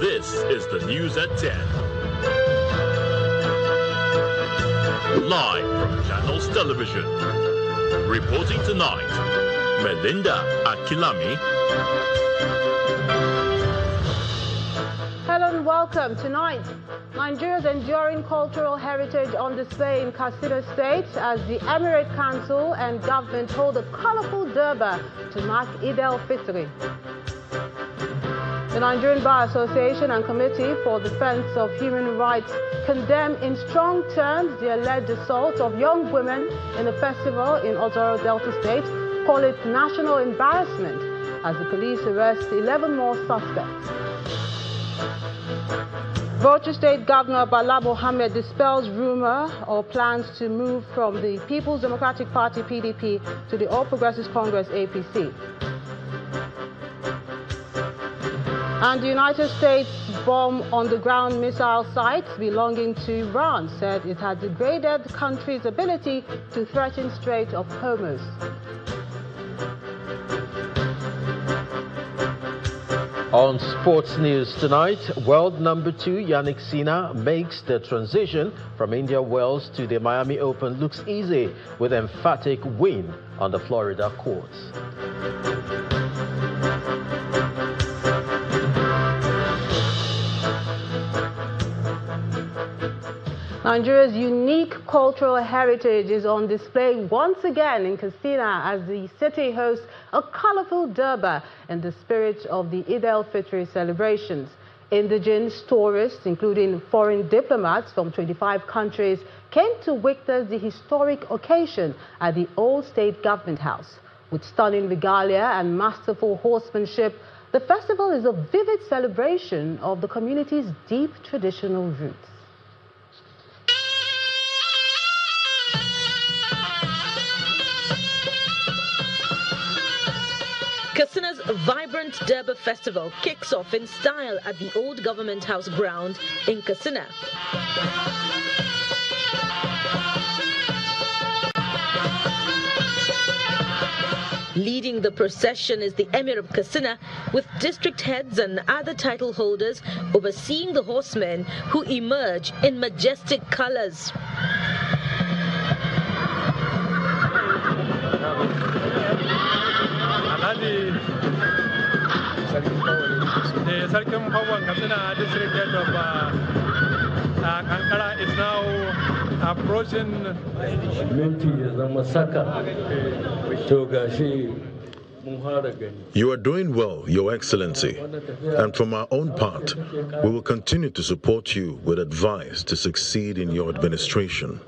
This is the news at 10. Live from Channels Television. Reporting tonight, Melinda Akilami. Hello and welcome. Tonight, Nigeria's enduring cultural heritage on display in Katsina State as the Emirate Council and government hold a colorful Durbar to mark Edo Fitr. The Nigerian Bar Association and Committee for Defense of Human Rights condemn in strong terms the alleged assault of young women in the festival in Otoro Delta State, call it national embarrassment as the police arrest 11 more suspects. Bauchi State Governor Bala Mohammed dispels rumor or plans to move from the People's Democratic Party PDP to the All Progressives Congress APC. And the United States bomb on the ground missile sites belonging to Iran said it had degraded the country's ability to threaten Strait of Hormuz. On sports news tonight, world number 2 Yannick Sinner makes the transition from India Wells to the Miami Open looks easy with emphatic win on the Florida courts. Nigeria's unique cultural heritage is on display once again in Katsina as the city hosts a colorful Durbar in the spirit of the Eid al-Fitr celebrations. Indigenous tourists, including foreign diplomats from 25 countries, came to witness the historic occasion at the Old State Government House. With stunning regalia and masterful horsemanship, the festival is a vivid celebration of the community's deep traditional roots. Katsina's vibrant Durbar festival kicks off in style at the old Government House ground in Katsina. Leading the procession is the Emir of Katsina, with district heads and other title holders overseeing the horsemen who emerge in majestic colors. The Sarkin Hawan Katsina district head of Ankara is now approaching. You are doing well, Your Excellency, and from our own part, we will continue to support you with advice to succeed in your administration.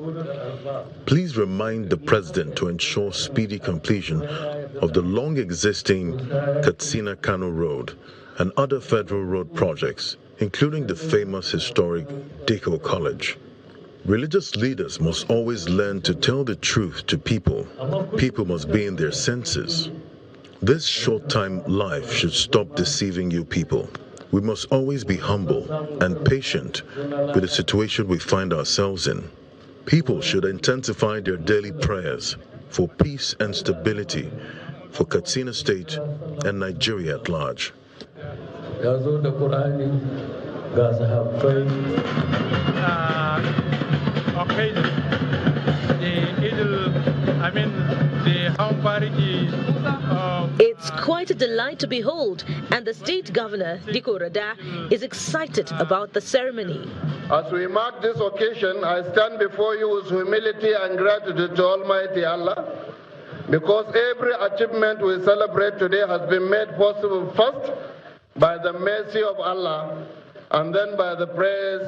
Please remind the President to ensure speedy completion of the long-existing Katsina-Kano Road and other federal road projects, including the famous historic Diko College. Religious leaders must always learn to tell the truth to people. People must be in their senses. This short-time life should stop deceiving you people. We must always be humble and patient with the situation we find ourselves in. People should intensify their daily prayers for peace and stability for Katsina State and Nigeria at large. It's quite a delight to behold, and the state governor, Diko Rada, is excited about the ceremony. As we mark this occasion, I stand before you with humility and gratitude to Almighty Allah, because every achievement we celebrate today has been made possible first by the mercy of Allah, and then by the prayers,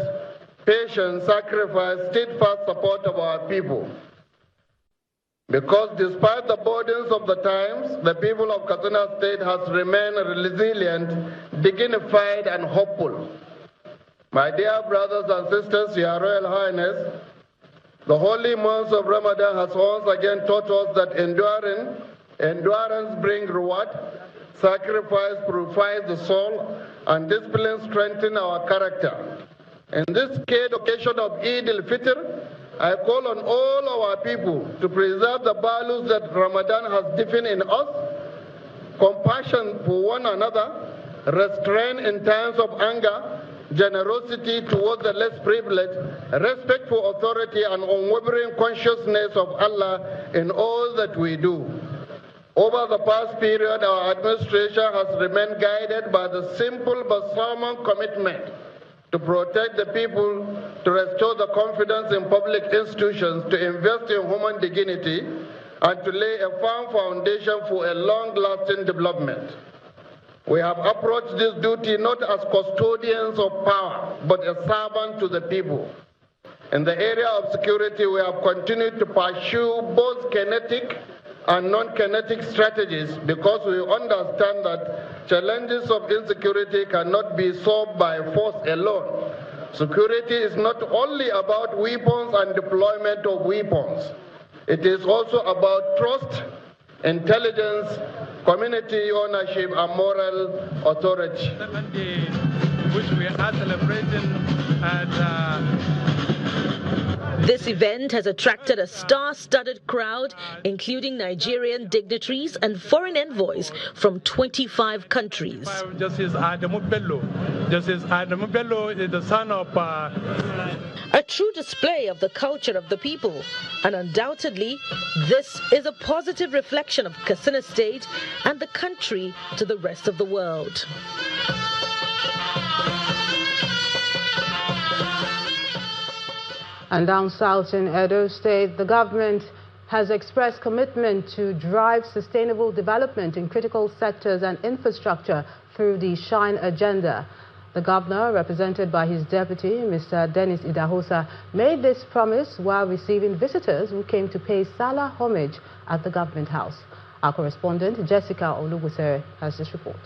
patience, sacrifice, steadfast support of our people. Because despite the burdens of the times, the people of Katsina State has remained resilient, dignified, and hopeful. My dear brothers and sisters, Your Royal Highness, the holy month of Ramadan has once again taught us that endurance brings reward, sacrifice purifies the soul, and discipline strengthens our character. In this sacred occasion of Eid al-Fitr, I call on all our people to preserve the values that Ramadan has defined in us: compassion for one another, restraint in times of anger, generosity towards the less privileged, respect for authority, and unwavering consciousness of Allah in all that we do. Over the past period, our administration has remained guided by the simple but solemn commitment to protect the people, to restore the confidence in public institutions, to invest in human dignity, and to lay a firm foundation for a long-lasting development. We have approached this duty not as custodians of power, but as servants to the people. In the area of security, we have continued to pursue both kinetic and non-kinetic strategies because we understand that challenges of insecurity cannot be solved by force alone. Security is not only about weapons and deployment of weapons. It is also about trust, intelligence, community ownership, and moral authority. Which we are celebrating This event has attracted a star-studded crowd, including Nigerian dignitaries and foreign envoys from 25 countries. Justice Adamawa is the son of... A true display of the culture of the people, and undoubtedly, this is a positive reflection of Katsina State and the country to the rest of the world. And down south in Edo State, the government has expressed commitment to drive sustainable development in critical sectors and infrastructure through the Shine Agenda. The governor, represented by his deputy, Mr. Dennis Idahosa, made this promise while receiving visitors who came to pay Sallah homage at the government house. Our correspondent, Jessica Olugusere, has this report.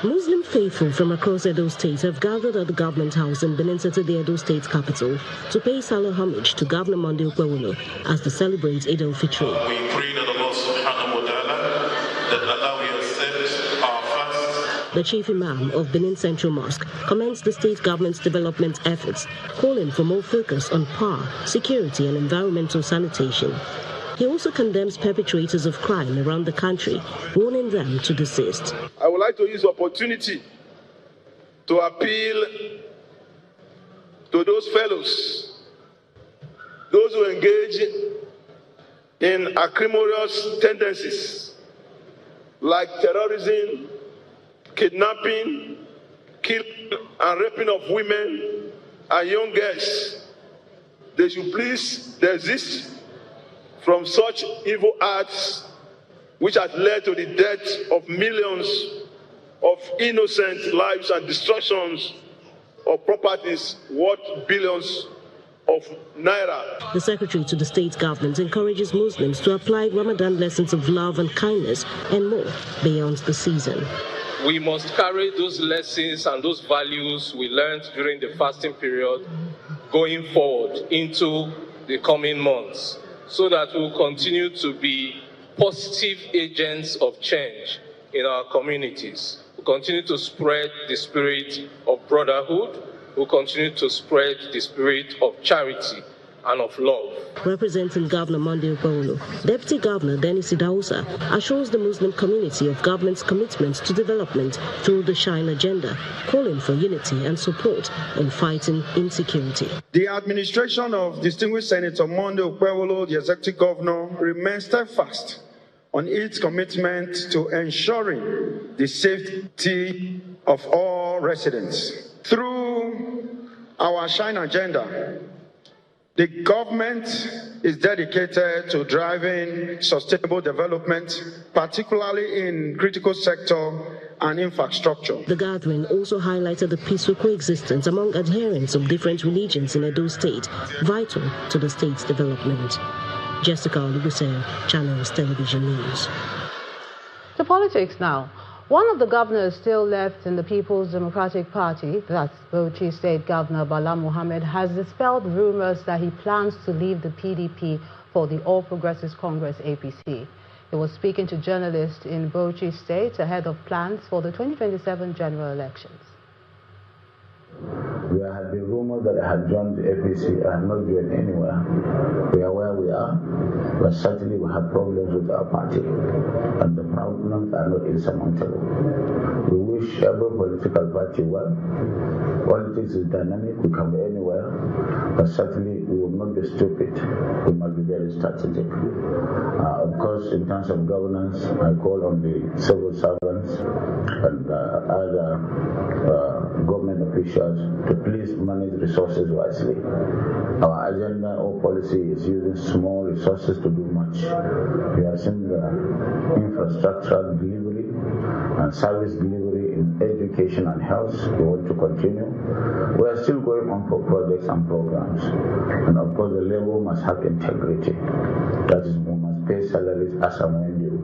Muslim faithful from across Edo State have gathered at the government house in Benin City, the Edo State capital, to pay Sallah homage to Governor Monday Ukwewolo as they celebrate Eid al-Fitr. We pray that Allah subhanahu wa ta'ala, that Allah will accept our fast. The chief imam of Benin Central Mosque commends the state government's development efforts, calling for more focus on power, security and environmental sanitation. He also condemns perpetrators of crime around the country, warning them to desist. I would like to use the opportunity to appeal to those fellows, those who engage in acrimonious tendencies like terrorism, kidnapping, killing and raping of women and young girls. They should please desist from such evil acts which has led to the death of millions of innocent lives and destructions of properties worth billions of naira. The secretary to the state government encourages Muslims to apply Ramadan lessons of love and kindness and more beyond the season. We must carry those lessons and those values we learned during the fasting period going forward into the coming months, so that we'll continue to be positive agents of change in our communities. We'll continue to spread the spirit of brotherhood. We'll continue to spread the spirit of charity and of love. Representing Governor Monday Ukwewolo, Deputy Governor Dennis Idahosa assures the Muslim community of government's commitment to development through the Shine Agenda, calling for unity and support in fighting insecurity. The administration of distinguished Senator Monday Ukwewolo, the Executive Governor, remains steadfast on its commitment to ensuring the safety of all residents. Through our Shine Agenda, the government is dedicated to driving sustainable development, particularly in critical sector and infrastructure. The gathering also highlighted the peaceful coexistence among adherents of different religions in Edo State, vital to the state's development. Jessica Olugusere, Channels Television News. To politics now. One of the governors still left in the People's Democratic Party, that's Bauchi State Governor Bala Mohammed, has dispelled rumors that he plans to leave the PDP for the All Progressives Congress APC. He was speaking to journalists in Bauchi State ahead of plans for the 2027 general elections. There had been rumors that I had joined the APC. I have not joined anywhere. We are where we are, but certainly we have problems with our party, and the problems are not insurmountable. We wish every political party well. Politics is dynamic, we can be anywhere, but certainly we will not be stupid. We must be very strategic. Of course, in terms of governance, I call on the civil servants and other government officials to please manage resources wisely. Our agenda or policy is using small resources to do much. We have seen the infrastructure delivery and service delivery in education and health. We want to continue. We are still going on for projects and programs. And of course, the labor must have integrity. That is, we must pay salaries as and when due.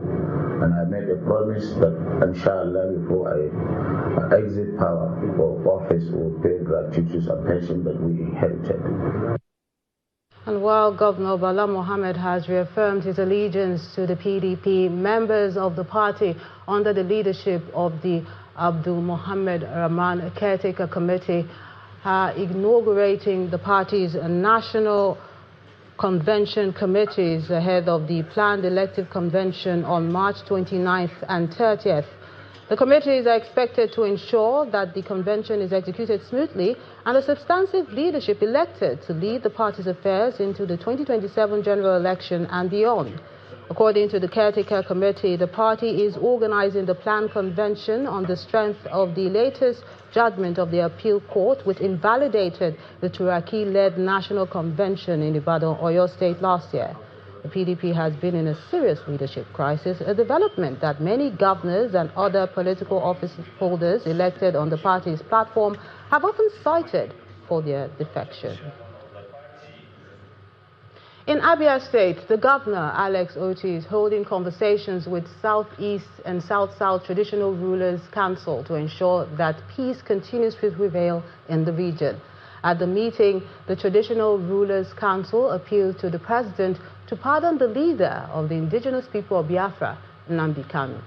And I made a promise that, inshallah, before I exit power or office, we will pay gratuities and pension that we inherited. And while Governor Bala Mohammed has reaffirmed his allegiance to the PDP, members of the party under the leadership of the Abdul Mohammed Rahman Caretaker Committee are inaugurating the party's national convention committees ahead of the planned elective convention on March 29th and 30th. The committees are expected to ensure that the convention is executed smoothly and a substantive leadership elected to lead the party's affairs into the 2027 general election and beyond. According to the Caretaker Committee, the party is organizing the planned convention on the strength of the latest judgment of the appeal court, which invalidated the Turaki-led National Convention in Ibadan, Oyo State last year. The PDP has been in a serious leadership crisis, a development that many governors and other political office holders elected on the party's platform have often cited for their defection. In Abia State, the governor, Alex Oti, is holding conversations with Southeast and South-South Traditional Rulers Council to ensure that peace continues to prevail in the region. At the meeting, the Traditional Rulers Council appealed to the president to pardon the leader of the indigenous people of Biafra, Nnamdi Kanu.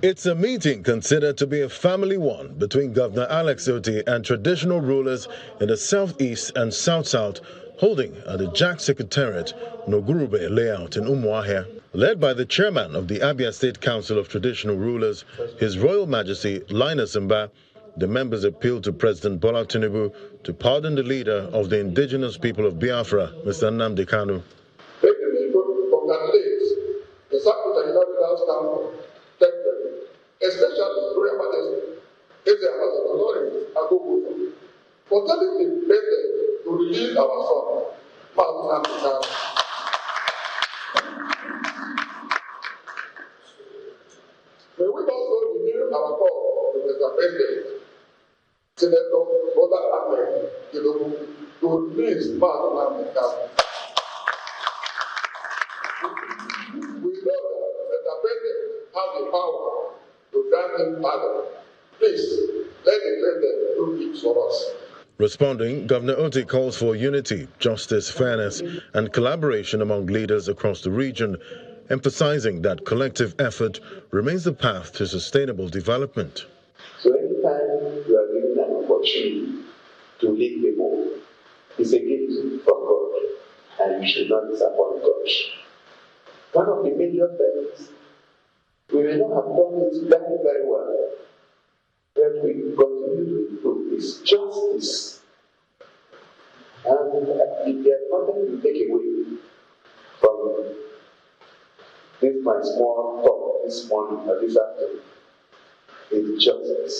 It's a meeting considered to be a family one between Governor Alex Oti and traditional rulers in the Southeast and South-South, holding at the Jack Secretariat, Nogurube layout in Umuahia. Led by the chairman of the Abia State Council of Traditional Rulers, His Royal Majesty Linus Mba, the members appealed to President Bola Tinubu to pardon the leader of the indigenous people of Biafra, Mr. Nnamdi Kanu. Let me congratulate the Secretary of the Council, especially Royal Majesty, for telling the president to release our son, Nnamdi Kanu. May we also renew our call to Mr. President, Senator Bola Ahmed Tinubu, to release Nnamdi Kanu. We know that the president has the power to grant him pardon. Please, let the president do it for us. Responding, Governor Oti calls for unity, justice, fairness, and collaboration among leaders across the region, emphasizing that collective effort remains the path to sustainable development. So anytime you are given an opportunity to lead people, it's a gift from God, and you should not disappoint God. One of the major things, we may not have done it very, very well, but we continue to improve is justice. And there's nothing to take away from this my small talk this morning or this afternoon. It's justice.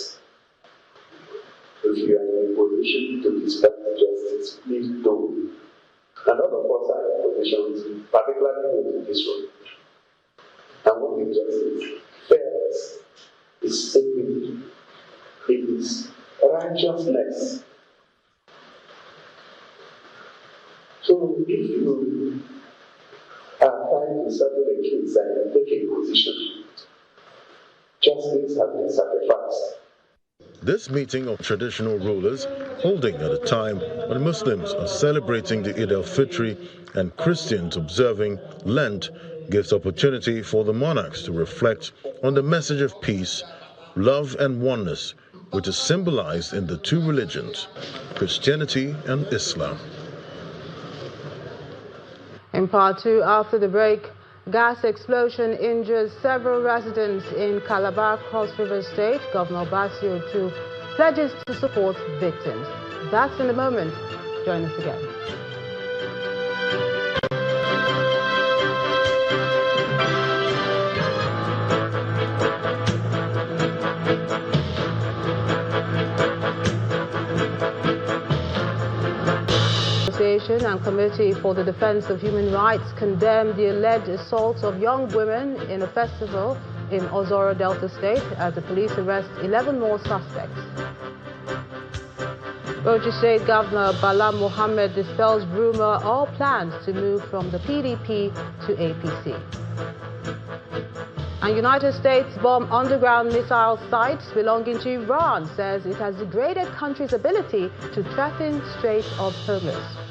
If you are in a position to dispense justice, please do. And all of us are in positions, particularly in this room. And what is justice? Fairness is sacred. It is righteousness. So if you are trying to settle a case and take a position, justice has been sacrificed. This meeting of traditional rulers, holding at a time when Muslims are celebrating the Eid al-Fitr and Christians observing Lent, gives opportunity for the monarchs to reflect on the message of peace, love and oneness which is symbolized in the two religions, Christianity and Islam. In part two, after the break, gas explosion injures several residents in Calabar, Cross River State. Governor Basio too pledges to support victims. That's in a moment. Join us again. And Committee for the Defense of Human Rights condemned the alleged assaults of young women in a festival in Ozoro Delta State as the police arrest 11 more suspects. Bauchi State Governor Bala Mohammed dispels rumor or plans to move from the PDP to APC. And United States bomb underground missile sites belonging to Iran, says it has degraded country's ability to threaten Strait of Hormuz.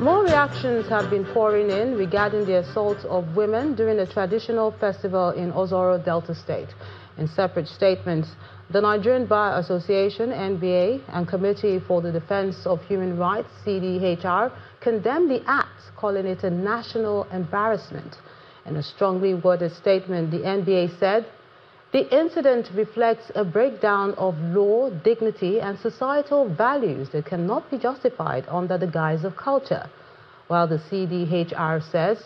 More reactions have been pouring in regarding the assault of women during a traditional festival in Ozoro Delta State. In separate statements, the Nigerian Bar Association, NBA, and Committee for the Defense of Human Rights, CDHR, condemned the act, calling it a national embarrassment. In a strongly worded statement, the NBA said, "The incident reflects a breakdown of law, dignity, and societal values that cannot be justified under the guise of culture." While the CDHR says,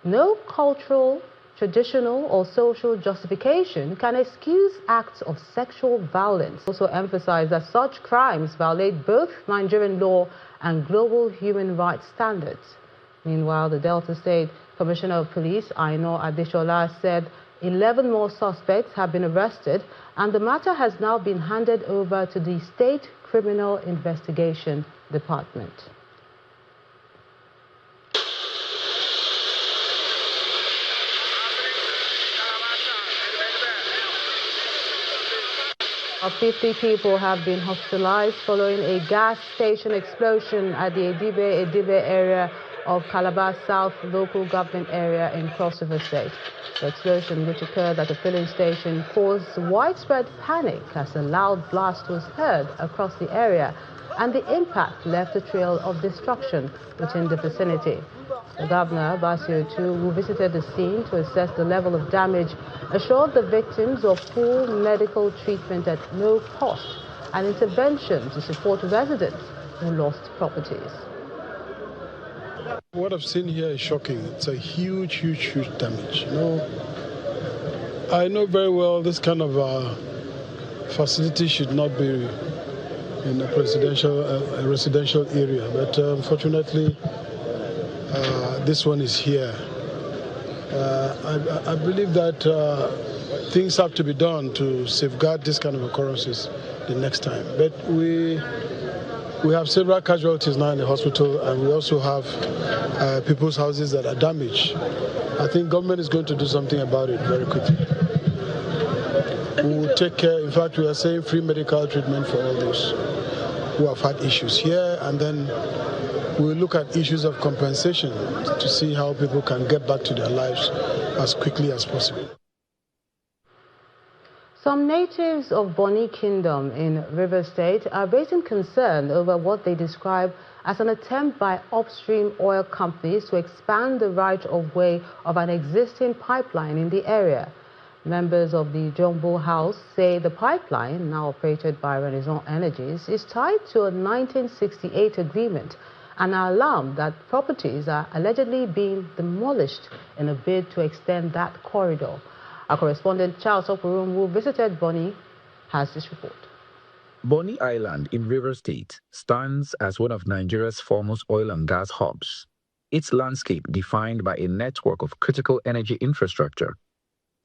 "No cultural, traditional, or social justification can excuse acts of sexual violence." Also emphasized that such crimes violate both Nigerian law and global human rights standards. Meanwhile, the Delta State Commissioner of Police, Aino Adeshola, said 11 more suspects have been arrested, and the matter has now been handed over to the State Criminal Investigation Department. About 50 people have been hospitalized following a gas station explosion at the Edibe area of Calabar South local government area in Cross River State. The explosion, which occurred at a filling station, caused widespread panic as a loud blast was heard across the area, and the impact left a trail of destruction within the vicinity. The governor, Basio too, who visited the scene to assess the level of damage, assured the victims of full medical treatment at no cost and intervention to support residents who lost properties. What I've seen here is shocking. It's a huge, huge, huge damage. I know very well this kind of facility should not be in a residential area, but unfortunately, this one is here. I believe that things have to be done to safeguard this kind of occurrences the next time. But we have several casualties now in the hospital, and we also have people's houses that are damaged. I think government is going to do something about it very quickly. We will take care. In fact, we are saying free medical treatment for all those who have had issues here, and then we'll look at issues of compensation to see how people can get back to their lives as quickly as possible. Some natives of Bonny Kingdom in River State are raising concern over what they describe as an attempt by upstream oil companies to expand the right-of-way of an existing pipeline in the area. Members of the Gombe House say the pipeline, now operated by Renaissance Energies, is tied to a 1968 agreement and are alarmed that properties are allegedly being demolished in a bid to extend that corridor. Our correspondent Charles Okurum, who visited Bonny, has this report. Bonny Island in River State stands as one of Nigeria's foremost oil and gas hubs. Its landscape defined by a network of critical energy infrastructure.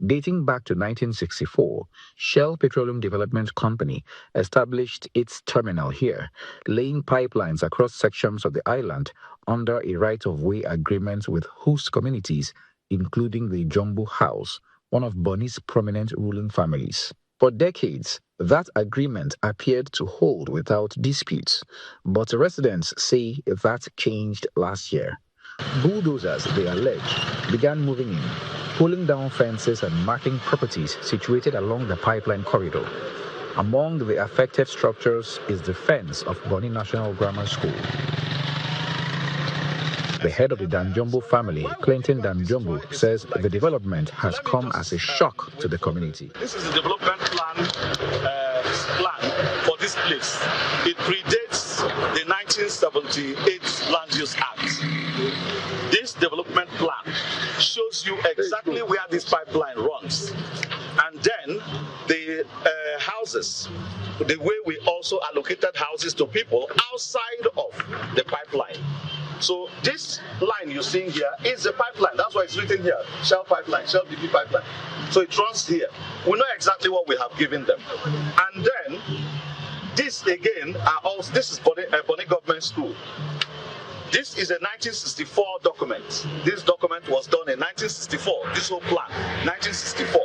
Dating back to 1964, Shell Petroleum Development Company established its terminal here, laying pipelines across sections of the island under a right-of-way agreement with host communities, including the Gombe House, one of Bonny's prominent ruling families. For decades, that agreement appeared to hold without disputes, but residents say that changed last year. Bulldozers, they allege, began moving in, pulling down fences and marking properties situated along the pipeline corridor. Among the affected structures is the fence of Bonny National Grammar School. The head of the Danjumbo family, Clinton Danjumbo, says the development has come as a shock to the community. This is the development plan for this place. It predates the 1978 Land Use Act. This development plan shows you exactly where this pipeline runs. And then the houses, the way we also allocated houses to people outside of the pipeline. So this line you're seeing here is the pipeline. That's why it's written here, Shell Pipeline, Shell BP Pipeline. So it runs here. We know exactly what we have given them. And then this again are also, this is Bonny Government School. This is a 1964 document. This document was done in 1964. This whole plan, 1964.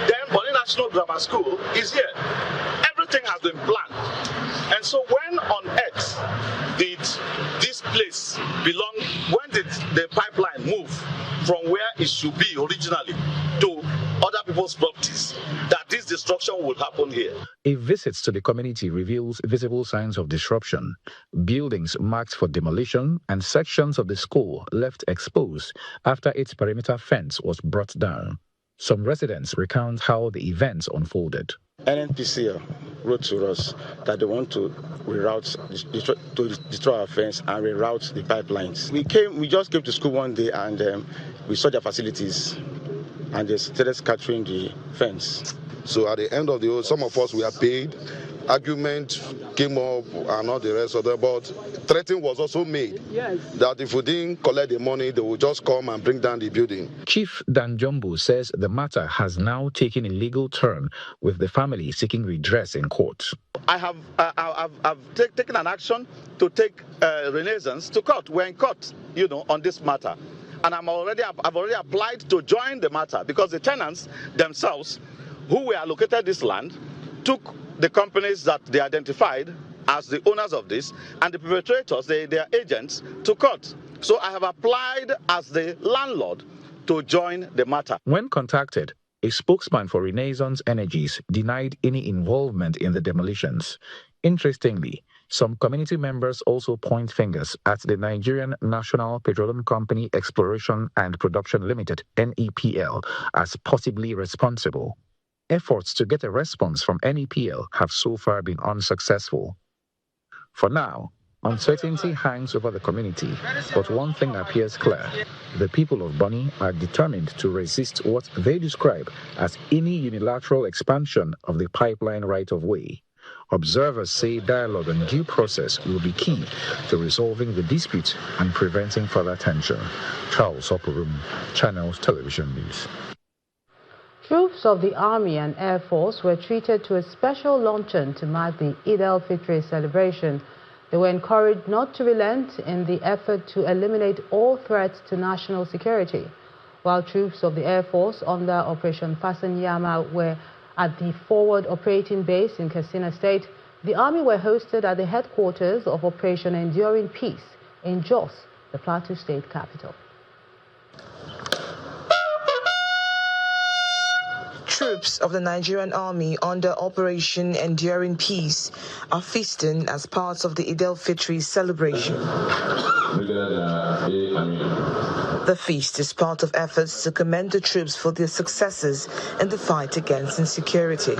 Then Bonny National Grammar School is here. Everything has been planned. And so when on earth did this place belong, when did the pipeline move from where it should be originally to other people's properties, that this destruction would happen here? A visit to the community reveals visible signs of disruption, buildings marked for demolition, and sections of the school left exposed after its perimeter fence was brought down. Some residents recount how the events unfolded. NNPC wrote to us that they want to destroy our fence and reroute the pipelines. We just came to school one day and we saw their facilities and they started scattering the fence. So at the end of the day, some of us were paid. Argument came up and all the rest of them, but threatening was also made that if we didn't collect the money, they would just come and bring down the building. Chief Danjumbo says the matter has now taken a legal turn, with the family seeking redress in court. I've taken an action to take Renaissance to court. We're in court, on this matter. And I've already applied to join the matter because the tenants themselves, who were allocated this land, took the companies that they identified as the owners of this and the perpetrators, their agents, to court. So I have applied as the landlord to join the matter. When contacted, a spokesman for Renaissance Energies denied any involvement in the demolitions. Interestingly, some community members also point fingers at the Nigerian National Petroleum Company Exploration and Production Limited, NEPL, as possibly responsible. Efforts to get a response from NEPL have so far been unsuccessful. For now, uncertainty hangs over the community, but one thing appears clear. The people of Bonny are determined to resist what they describe as any unilateral expansion of the pipeline right-of-way. Observers say dialogue and due process will be key to resolving the dispute and preventing further tension. Charles Oporum, Channels Television News. Troops of the Army and Air Force were treated to a special luncheon to mark the Eid al-Fitr celebration. They were encouraged not to relent in the effort to eliminate all threats to national security. While troops of the Air Force under Operation Fasanyama were at the forward operating base in Katsina State, the Army were hosted at the headquarters of Operation Enduring Peace in Jos, the Plateau State capital. Troops of the Nigerian Army under Operation Enduring Peace are feasting as part of the Eid al-Fitr celebration. The feast is part of efforts to commend the troops for their successes in the fight against insecurity.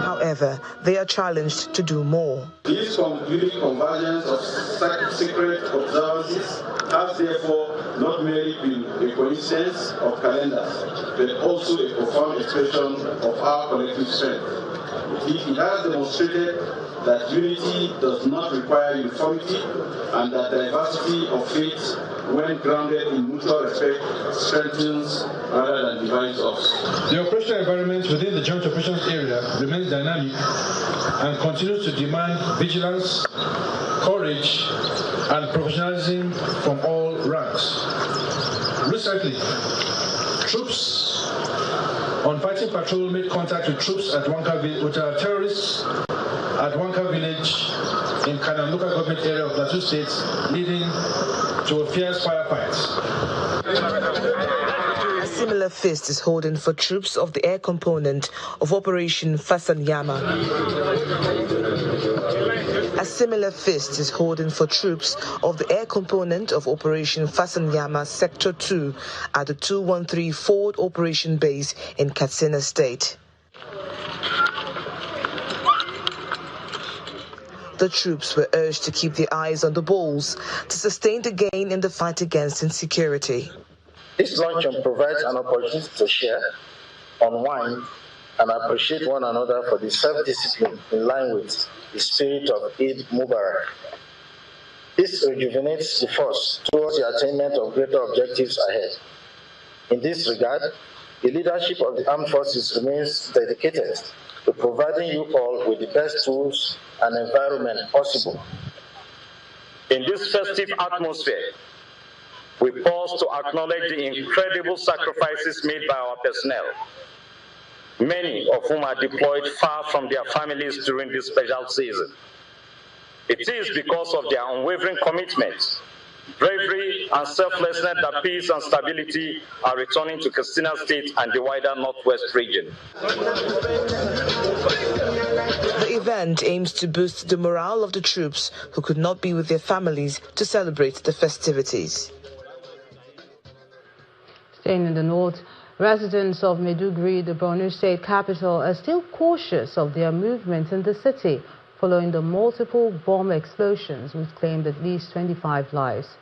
However, they are challenged to do more. This complete convergence of secret observances has therefore not merely been a coincidence of calendars, but also a profound expression of our collective strength. It has demonstrated that unity does not require uniformity and that diversity of faith, when grounded in mutual respect, strengthens rather than divides us. The operational environment within the Joint Operations Area remains dynamic and continues to demand vigilance, courage, and professionalism from all ranks. Recently, troops on fighting patrol made contact with troops at Wankavi with terrorists at Wanka village in Kanan local government area of Plateau State, leading to a fierce firefight. A similar feast is holding for troops of the air component of Operation Fasanyama. A similar feast is holding for troops of the air component of Operation Fasanyama Sector 2 at the 213 Forward Operation Base in Katsina State. The troops were urged to keep their eyes on the balls to sustain the gain in the fight against insecurity. This luncheon provides an opportunity to share, unwind, and appreciate one another for the self-discipline in line with the spirit of Eid Mubarak. This rejuvenates the force towards the attainment of greater objectives ahead. In this regard, the leadership of the armed forces remains dedicated to providing you all with the best tools and environment possible. In this festive atmosphere, we pause to acknowledge the incredible sacrifices made by our personnel, many of whom are deployed far from their families during this special season. It is because of their unwavering commitment, bravery, and selflessness that peace and stability are returning to Katsina State and the wider Northwest region. The event aims to boost the morale of the troops who could not be with their families to celebrate the festivities. Staying in the north, residents of Maiduguri, the Bonny State capital, are still cautious of their movements in the city following the multiple bomb explosions which claimed at least 25 lives.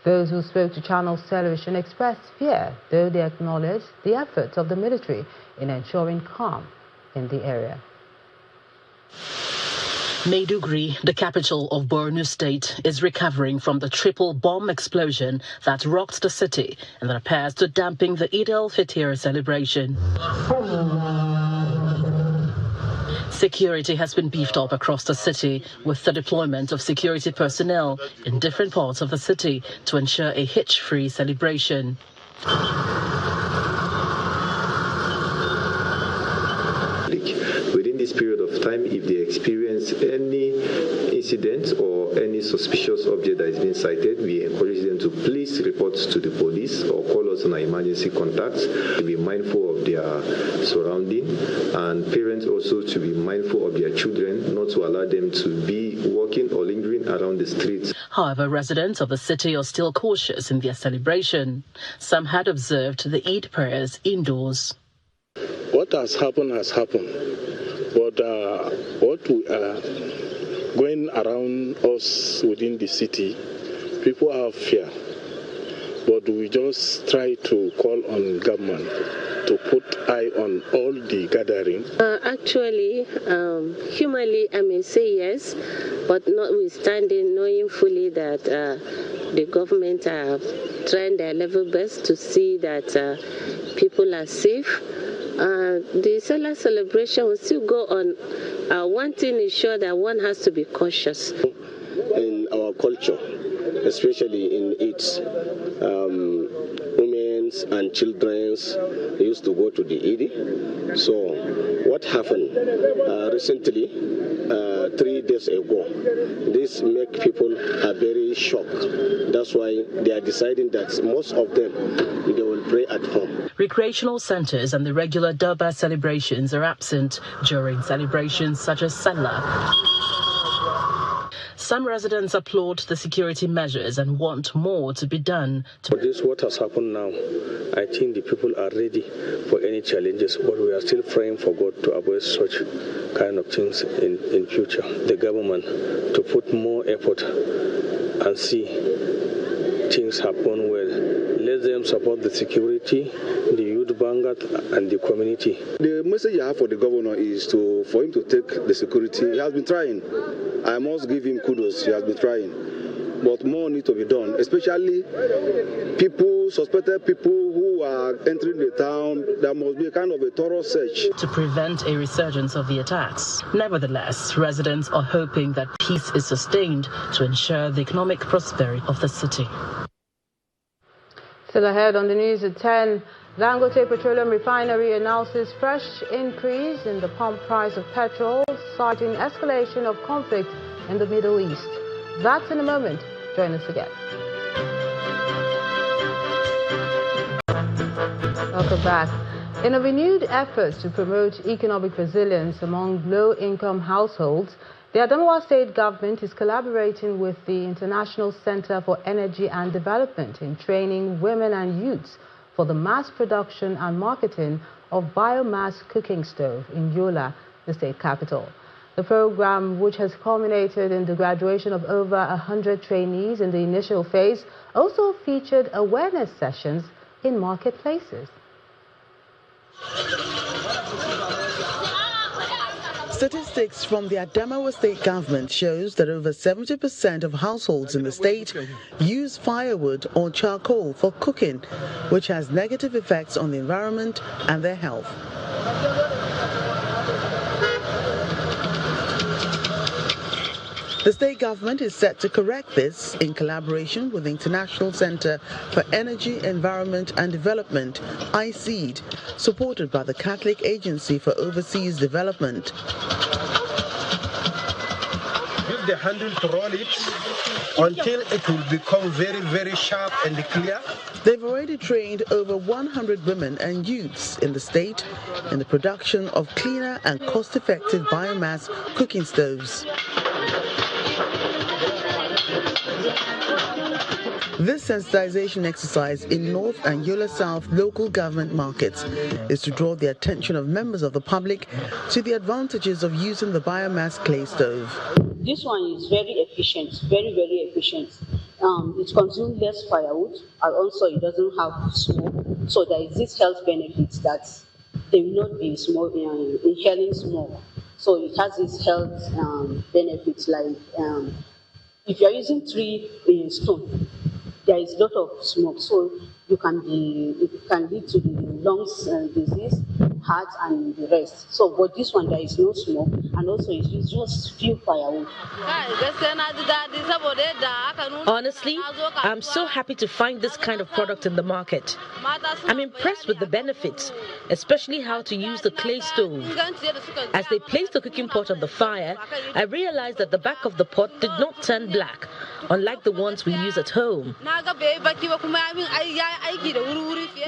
Those who spoke to Channels Television expressed fear, though they acknowledged the efforts of the military in ensuring calm in the area. Maiduguri, the capital of Borno State, is recovering from the triple bomb explosion that rocked the city and that appears to dampen the Eid al-Fitr celebration. Security has been beefed up across the city with the deployment of security personnel in different parts of the city to ensure a hitch-free celebration. Within this period of time, if they experience any incident or any suspicious object that is being sighted, we encourage them to please report to the police or call us on our emergency contacts, to be mindful of their surrounding, and parents also to be mindful of their children, not to allow them to be walking or lingering around the streets. However, residents of the city are still cautious in their celebration. Some had observed the Eid prayers indoors. What has happened, but what we are going around us within the city, people have fear, but we just try to call on government to put eye on all the gatherings. Actually, humanly, I may say yes, but notwithstanding, knowing fully that the government are trying their level best to see that people are safe. The Sallah celebration will still go on. One thing is sure that one has to be cautious. In our culture, especially in its women's and children's used to go to the Eid. So what happened recently, 3 days ago, this make people are very shocked. That's why they are deciding that most of them, they will pray at home. Recreational centers and the regular Durbar celebrations are absent during celebrations such as Sallah. Some residents applaud the security measures and want more to be done. For this, what has happened now, I think the people are ready for any challenges, but we are still praying for God to avoid such kind of things in future. The government to put more effort and see things happen well. Let them support the security, the youth vanguard, and the community. The message I have for the governor is for him to take the security. He has been trying. I must give him kudos. He has been trying. But more needs to be done, especially suspected people who are entering the town. There must be a kind of a thorough search to prevent a resurgence of the attacks. Nevertheless, residents are hoping that peace is sustained to ensure the economic prosperity of the city. Still ahead on the news at 10, Dangote Petroleum Refinery announces fresh increase in the pump price of petrol, citing escalation of conflict in the Middle East. That's in a moment. Join us again. Welcome back. In a renewed effort to promote economic resilience among low-income households, the Adamawa State government is collaborating with the International Center for Energy and Development in training women and youths for the mass production and marketing of biomass cooking stove in Yola, the state capital. The program, which has culminated in the graduation of over 100 trainees in the initial phase, also featured awareness sessions in marketplaces. Statistics from the Adamawa State government shows that over 70% of households in the state use firewood or charcoal for cooking, which has negative effects on the environment and their health. The state government is set to correct this in collaboration with the International Center for Energy, Environment and Development, ICED, supported by the Catholic Agency for Overseas Development. Use the handle to roll it until it will become very, very sharp and clear. They've already trained over 100 women and youths in the state in the production of cleaner and cost-effective biomass cooking stoves. This sensitization exercise in North and Yola South local government markets is to draw the attention of members of the public to the advantages of using the biomass clay stove. This one is very efficient, very, very efficient. It consumes less firewood, and also it doesn't have smoke. So there is this health benefits that they will not be inhaling smoke. So it has this health benefits like if you are using 3 stone, there is a lot of smoke, so it can lead to the lungs disease, heart, and the rest. So, but this one, there is no smoke, and also it's just few firewood. Honestly, I'm so happy to find this kind of product in the market. I'm impressed with the benefits, especially how to use the clay stove. As they placed the cooking pot on the fire, I realized that the back of the pot did not turn black, unlike the ones we use at home. The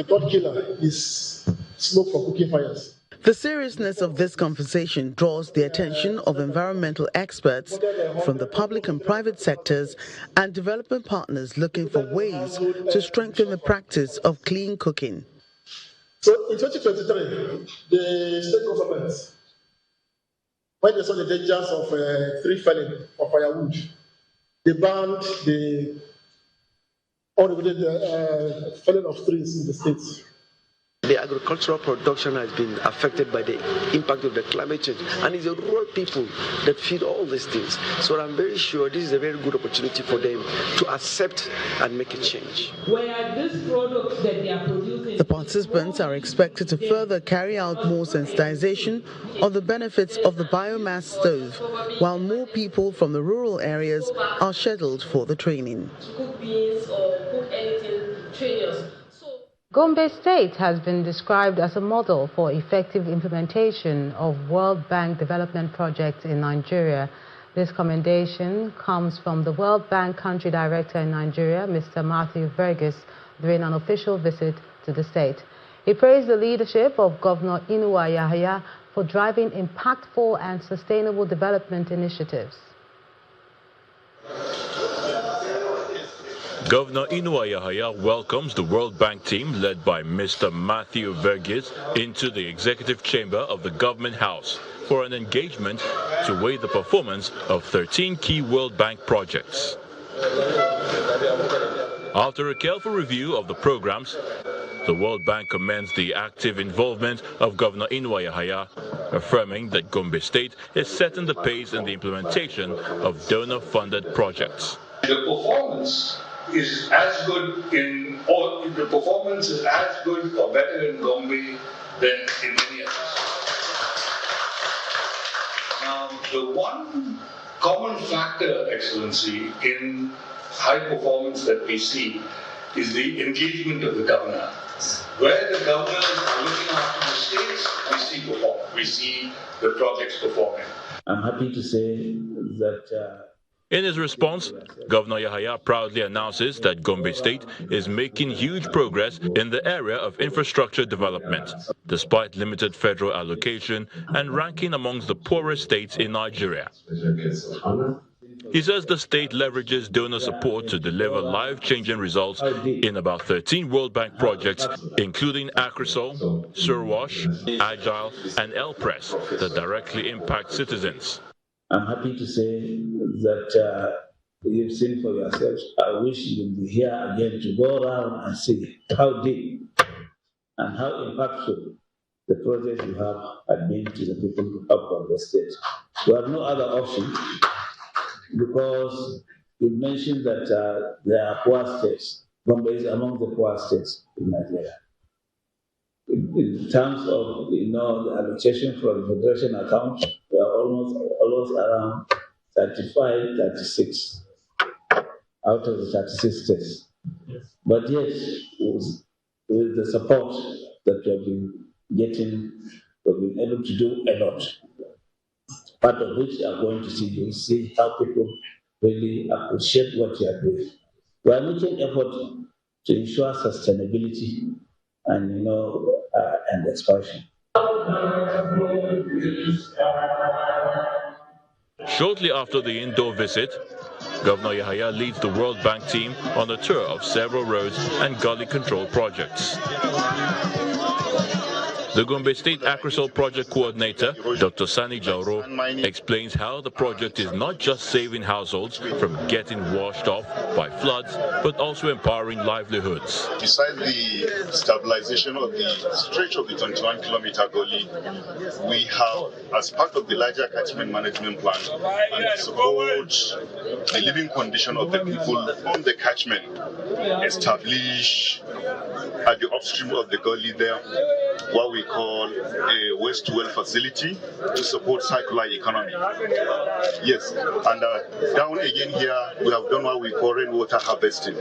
pot killer is smoke for cooking fires. The seriousness of this conversation draws the attention of environmental experts from the public and private sectors and development partners looking for ways to strengthen the practice of clean cooking. So in 2023, the state government, when they saw the dangers of tree felling for firewood, they banned the unregulated felling of trees in the states. The agricultural production has been affected by the impact of the climate change, and it's the rural people that feed all these things. So I'm very sure this is a very good opportunity for them to accept and make a change. The participants are expected to further carry out more sensitization of the benefits of the biomass stove, while more people from the rural areas are scheduled for the training. Gombe State has been described as a model for effective implementation of World Bank development projects in Nigeria. This commendation comes from the World Bank Country Director in Nigeria, Mr. Matthew Verghese, during an official visit to the state. He praised the leadership of Governor Inuwa Yahaya for driving impactful and sustainable development initiatives. Governor Inuwa Yahaya welcomes the World Bank team led by Mr. Matthew Verghese into the executive chamber of the Government House for an engagement to weigh the performance of 13 key World Bank projects. After a careful review of the programs, the World Bank commends the active involvement of Governor Inuwa Yahaya, affirming that Gombe State is setting the pace in the implementation of donor-funded projects. The performance is as good the performance is as good or better in Gombe than in many others. Now, the one common factor, Excellency, in high performance that we see is the engagement of the governor. Where the governors are looking after the states, we see the projects performing. I'm happy to say that in his response, Governor Yahaya proudly announces that Gombe State is making huge progress in the area of infrastructure development, despite limited federal allocation and ranking amongst the poorest states in Nigeria. He says the state leverages donor support to deliver life-changing results in about 13 World Bank projects, including Acrisol, Surwash, Agile, and El-Press, that directly impact citizens. I'm happy to say that you've seen for yourselves. I wish you'd be here again to go around and see how deep and how impactful the projects you have been to the people of Gombe State. You have no other option, because you mentioned that there are poor states. Gombe is among the poor states in Nigeria. In terms of the allocation from the federation account, we are almost around 35, 36 out of the 36 states. But yes, with the support that we have been getting, we've been able to do a lot. Part of which you are going to see, you'll see how people really appreciate what you are doing. We are making effort to ensure sustainability and and expansion. Shortly after the indoor visit, Governor Yahaya leads the World Bank team on a tour of several roads and gully control projects. The Gombe State Acrisol Project Coordinator, Dr. Sani Jauro, explains how the project is not just saving households from getting washed off by floods, but also empowering livelihoods. Besides the stabilization of the stretch of the 21-kilometer gully, we have, as part of the larger catchment management plan, and to support the living condition of the people on the catchment, establish at the upstream of the gully there what we call a waste well facility to support circular economy. Yes, and down again here, we have done what we call rainwater harvesting.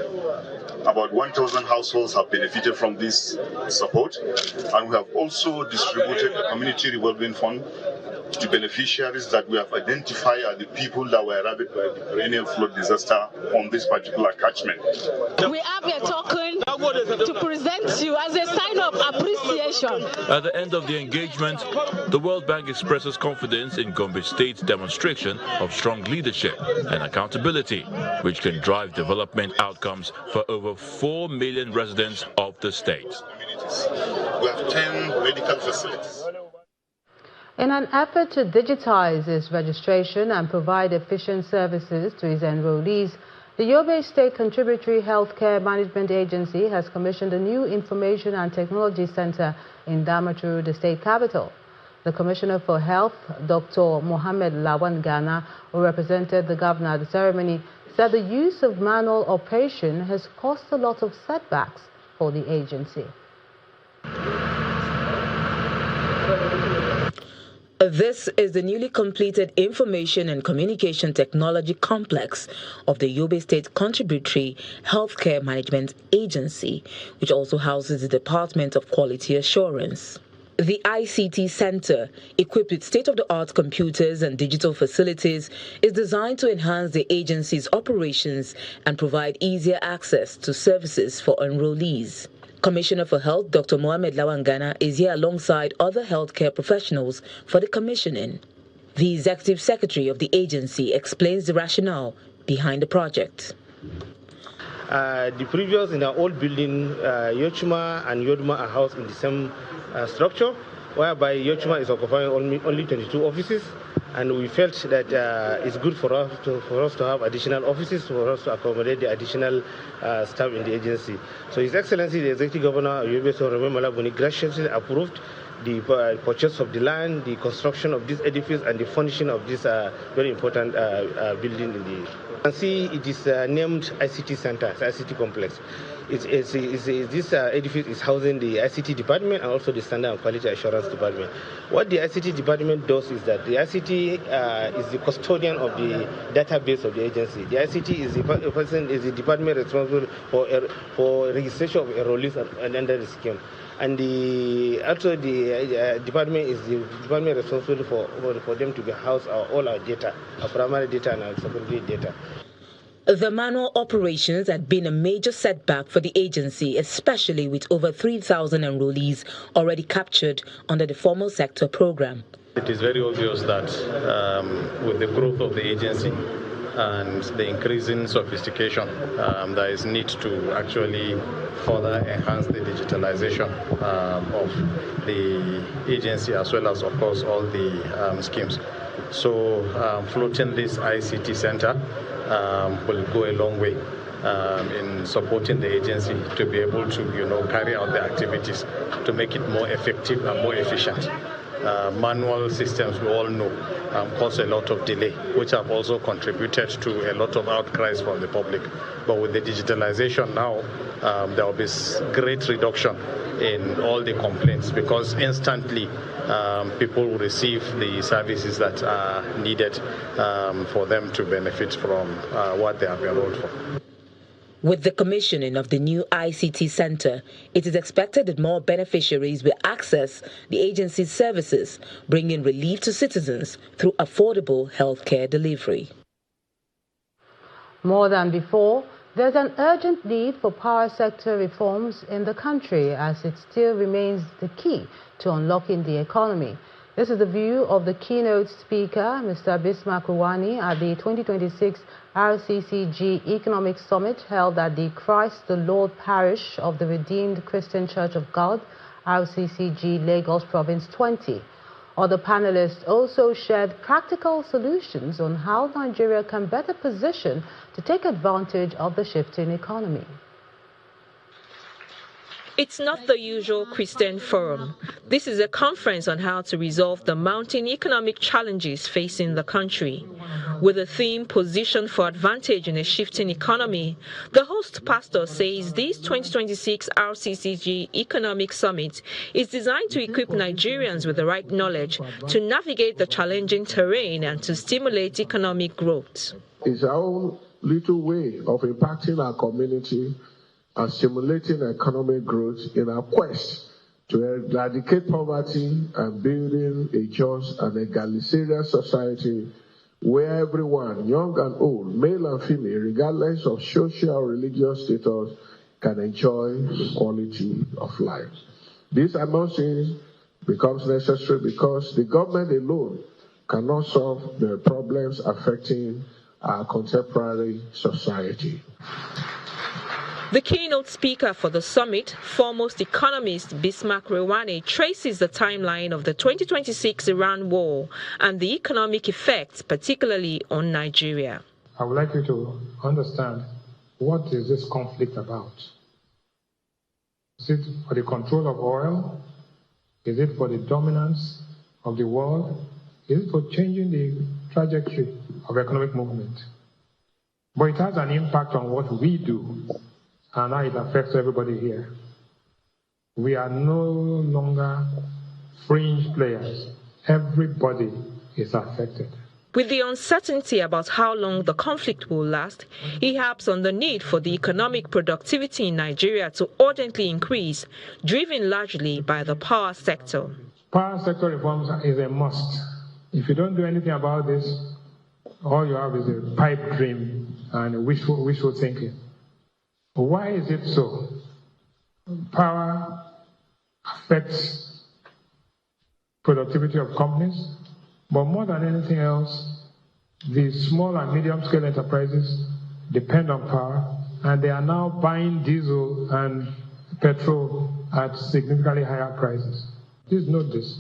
About 1,000 households have benefited from this support, and we have also distributed a community revolving fund to beneficiaries that we have identified as the people that were ravaged by the perennial flood disaster on this particular catchment. We have a token to present to you as a sign of appreciation. At the end of the engagement, the World Bank expresses confidence in Gombe State's demonstration of strong leadership and accountability, which can drive development outcomes for over 4 million residents of the state. We have 10 medical facilities. In an effort to digitize its registration and provide efficient services to its enrollees, the Yobe State Contributory Healthcare Management Agency has commissioned a new Information and Technology Center in Damaturu, the state capital. The Commissioner for Health, Dr. Mohammed Lawan Ghana, who represented the governor at the ceremony, said the use of manual operation has caused a lot of setbacks for the agency. This is the newly completed Information and Communication Technology Complex of the Yobe State Contributory Healthcare Management Agency, which also houses the Department of Quality Assurance. The ICT Center, equipped with state-of-the-art computers and digital facilities, is designed to enhance the agency's operations and provide easier access to services for enrollees. Commissioner for Health, Dr. Mohammed Lawan Ghana, is here alongside other healthcare professionals for the commissioning. The Executive Secretary of the agency explains the rationale behind the project. The previous, in our old building, Yochuma and Yoduma are housed in the same structure, whereby Yochuma is occupying only 22 offices, and we felt that it's good for us to have additional offices, for us to accommodate the additional staff in the agency. So His Excellency, the Executive Governor of Yobe, Bonny, graciously approved the purchase of the land, the construction of this edifice, and the furnishing of this very important building in the. You can see it is named ICT Center, it's ICT complex. This edifice is housing the ICT department and also the Standard and Quality Assurance department. What the ICT department does is that the ICT is the custodian of the database of the agency. The ICT is the department responsible for registration of enrollees and under the scheme. And the department is the department responsible for them to be housed all our data, our primary data and our secondary data. The manual operations had been a major setback for the agency, especially with over 3,000 enrollees already captured under the formal sector program. It is very obvious that with the growth of the agency and the increasing sophistication, there is need to actually further enhance the digitalization of the agency as well as, of course, all the schemes. So floating this ICT center will go a long way in supporting the agency to be able to, carry out the activities to make it more effective and more efficient. Manual systems, we all know, cause a lot of delay, which have also contributed to a lot of outcries from the public. But with the digitalization now, there will be great reduction in all the complaints because instantly people will receive the services that are needed for them to benefit from what they have enrolled for. With the commissioning of the new ICT Center, it is expected that more beneficiaries will access the agency's services, bringing relief to citizens through affordable healthcare delivery. More than before, there's an urgent need for power sector reforms in the country as it still remains the key to unlocking the economy. This is the view of the keynote speaker, Mr. Bismarck Rwani, at the 2026 RCCG Economic Summit held at the Christ the Lord Parish of the Redeemed Christian Church of God, RCCG Lagos Province 20. Other panelists also shared practical solutions on how Nigeria can better position to take advantage of the shifting economy. It's not the usual Christian forum. This is a conference on how to resolve the mounting economic challenges facing the country. With a theme positioned for advantage in a shifting economy, the host pastor says this 2026 RCCG Economic Summit is designed to equip Nigerians with the right knowledge to navigate the challenging terrain and to stimulate economic growth. It's our own little way of impacting our community and stimulating economic growth in our quest to eradicate poverty and building a just and egalitarian society where everyone, young and old, male and female, regardless of social or religious status, can enjoy the quality of life. This, I must say, becomes necessary because the government alone cannot solve the problems affecting our contemporary society. The keynote speaker for the summit, foremost economist Bismarck Rwani, traces the timeline of the 2026 Iran war and the economic effects, particularly on Nigeria. I would like you to understand, what is this conflict about? Is it for the control of oil? Is it for the dominance of the world? Is it for changing the trajectory of economic movement? But it has an impact on what we do and how it affects everybody here. We are no longer fringe players. Everybody is affected. With the uncertainty about how long the conflict will last, he harps on the need for the economic productivity in Nigeria to urgently increase, driven largely by the power sector. Power sector reforms is a must. If you don't do anything about this, all you have is a pipe dream and wishful thinking. Why is it so? Power affects productivity of companies, but more than anything else, the small and medium-scale enterprises depend on power, and they are now buying diesel and petrol at significantly higher prices. Please note this,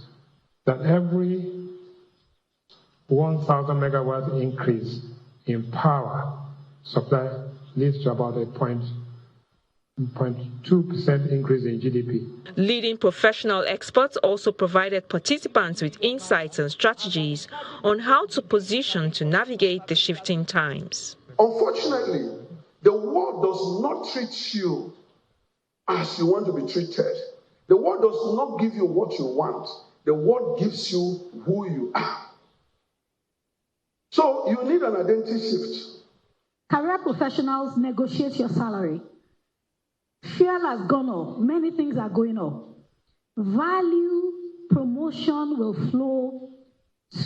that every 1,000 megawatt increase in power supply leads to about 0.2% increase in GDP. Leading professional experts also provided participants with insights and strategies on how to position to navigate the shifting times. Unfortunately, the world does not treat you as you want to be treated. The world does not give you what you want. The world gives you who you are. So you need an identity shift. Career professionals negotiate your salary. Fuel has gone up. Many things are going up. Value promotion will flow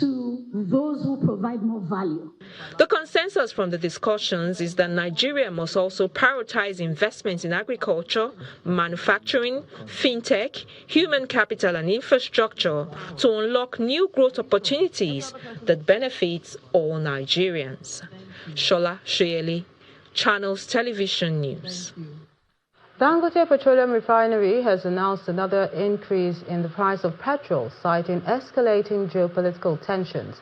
to those who provide more value. The consensus from the discussions is that Nigeria must also prioritize investments in agriculture, manufacturing, fintech, human capital and infrastructure to unlock new growth opportunities that benefit all Nigerians. Shola Shoyeli, Channels Television News. Dangote Petroleum Refinery has announced another increase in the price of petrol, citing escalating geopolitical tensions.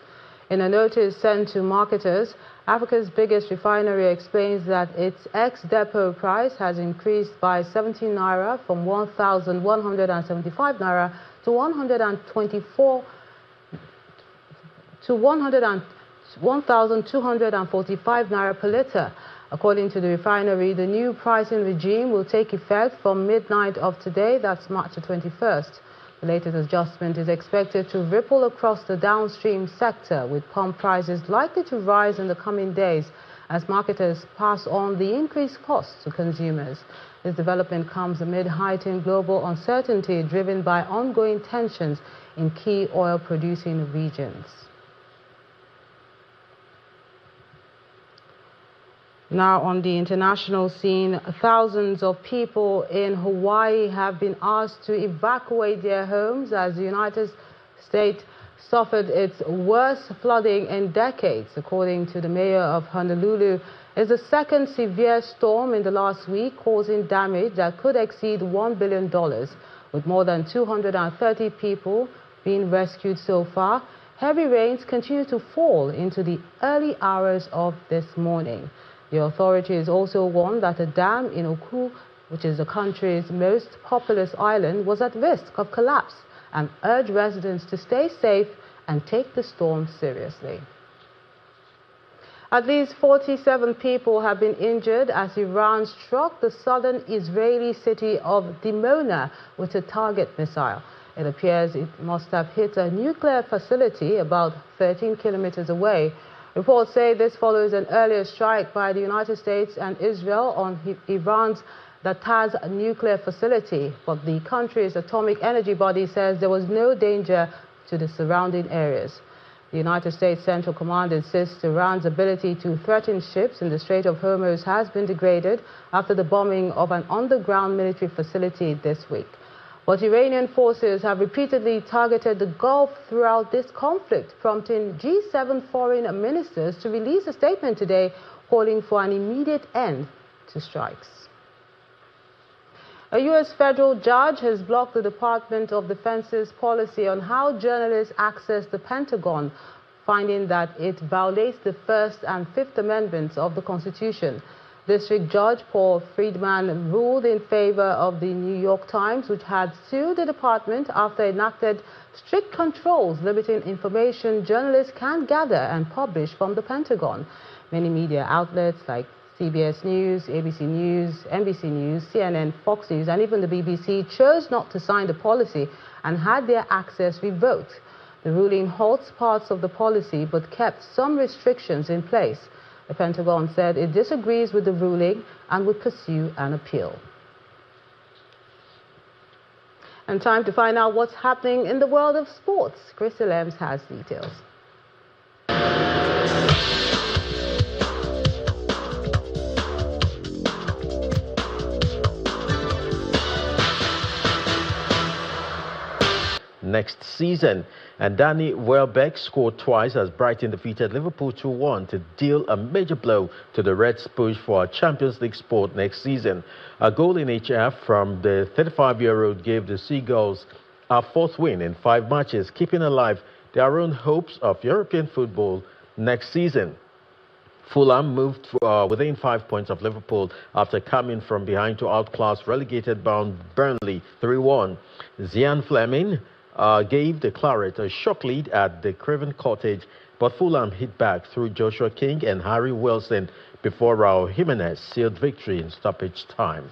In a notice sent to marketers, Africa's biggest refinery explains that its ex-depot price has increased by 17 naira from 1,175 naira to 1,245 naira per litre. According to the refinery, the new pricing regime will take effect from midnight of today, that's March the 21st. The latest adjustment is expected to ripple across the downstream sector, with pump prices likely to rise in the coming days as marketers pass on the increased costs to consumers. This development comes amid heightened global uncertainty driven by ongoing tensions in key oil-producing regions. Now, on the international scene, thousands of people in Hawaii have been asked to evacuate their homes as the United States suffered its worst flooding in decades. According to the mayor of Honolulu, it's the second severe storm in the last week, causing damage that could exceed $1 billion, with more than 230 people being rescued so far. Heavy rains continue to fall into the early hours of this morning. The authorities also warned that a dam in Oku, which is the country's most populous island, was at risk of collapse and urged residents to stay safe and take the storm seriously. At least 47 people have been injured as Iran struck the southern Israeli city of Dimona with a target missile. It appears it must have hit a nuclear facility about 13 kilometers away. Reports say this follows an earlier strike by the United States and Israel on Iran's Natanz nuclear facility, but the country's atomic energy body says there was no danger to the surrounding areas. The United States Central Command insists Iran's ability to threaten ships in the Strait of Hormuz has been degraded after the bombing of an underground military facility this week. But Iranian forces have repeatedly targeted the Gulf throughout this conflict, prompting G7 foreign ministers to release a statement today calling for an immediate end to strikes. A U.S. federal judge has blocked the Department of Defense's policy on how journalists access the Pentagon, finding that it violates the First and Fifth Amendments of the Constitution. District Judge Paul Friedman ruled in favor of the New York Times, which had sued the department after it enacted strict controls limiting information journalists can gather and publish from the Pentagon. Many media outlets like CBS News, ABC News, NBC News, CNN, Fox News, and even the BBC chose not to sign the policy and had their access revoked. The ruling halts parts of the policy but kept some restrictions in place. The Pentagon said it disagrees with the ruling and would pursue an appeal. And time to find out what's happening in the world of sports. Chris Lems has details. Next season. And Danny Welbeck scored twice as Brighton defeated Liverpool 2-1 to deal a major blow to the Reds' push for a Champions League spot next season. A goal in each half from the 35-year-old gave the Seagulls a fourth win in 5 matches, keeping alive their own hopes of European football next season. Fulham moved within 5 points of Liverpool after coming from behind to outclass relegated-bound Burnley 3-1. Zian Fleming gave the Claret a shock lead at the Craven Cottage, but Fulham hit back through Joshua King and Harry Wilson before Raul Jimenez sealed victory in stoppage time.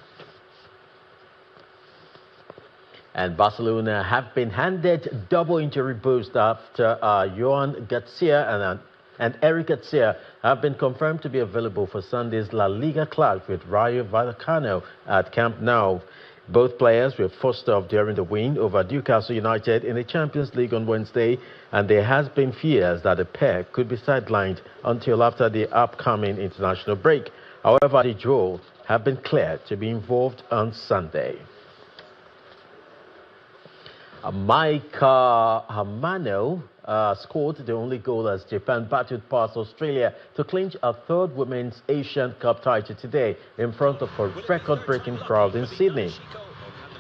And Barcelona have been handed double injury boost after Joan Garcia and Eric Garcia have been confirmed to be available for Sunday's La Liga clash with Rayo Vallecano at Camp Nou. Both players were forced off during the win over Newcastle United in the Champions League on Wednesday, and there has been fears that the pair could be sidelined until after the upcoming international break. However, the duo have been cleared to be involved on Sunday. Mike Hamano scored the only goal as Japan battled past Australia to clinch a third Women's Asian Cup title today in front of a record-breaking crowd in Sydney.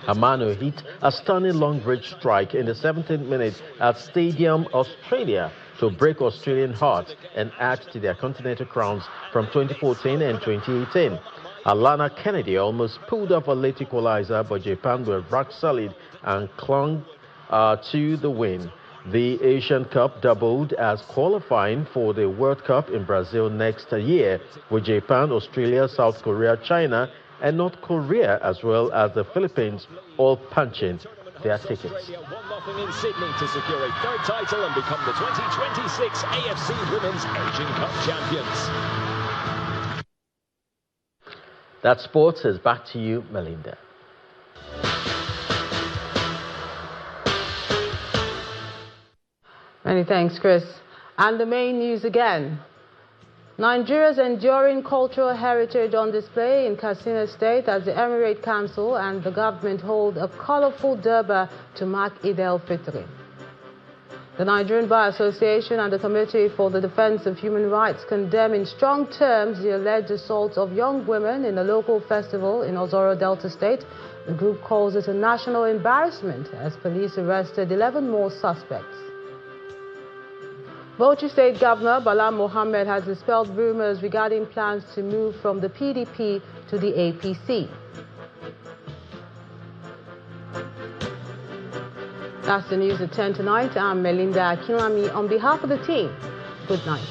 Hamano hit a stunning long-range strike in the 17th minute at Stadium Australia to break Australian hearts and add to their continental crowns from 2014 and 2018. Alana Kennedy almost pulled off a late equalizer, but Japan were rock solid and clung to the win. The Asian Cup doubled as qualifying for the World Cup in Brazil next year, with Japan, Australia, South Korea, China, and North Korea, as well as the Philippines, all punching their tickets. Australia 1-0 in Sydney to secure a third title and become the 2026 AFC Women's Asian Cup champions. That sports is back to you, Melinda. Many thanks, Chris. And the main news again. Nigeria's enduring cultural heritage on display in Katsina State as the Emirate Council and the government hold a colorful Durbar to mark Eid al-Fitr. The Nigerian Bar Association and the Committee for the Defense of Human Rights condemn in strong terms the alleged assaults of young women in a local festival in Ozoro Delta State. The group calls it a national embarrassment as police arrested 11 more suspects. Bauchi State Governor Bala Mohammed has dispelled rumors regarding plans to move from the PDP to the APC. That's the news at 10 tonight. I'm Melinda Akinlami on behalf of the team. Good night.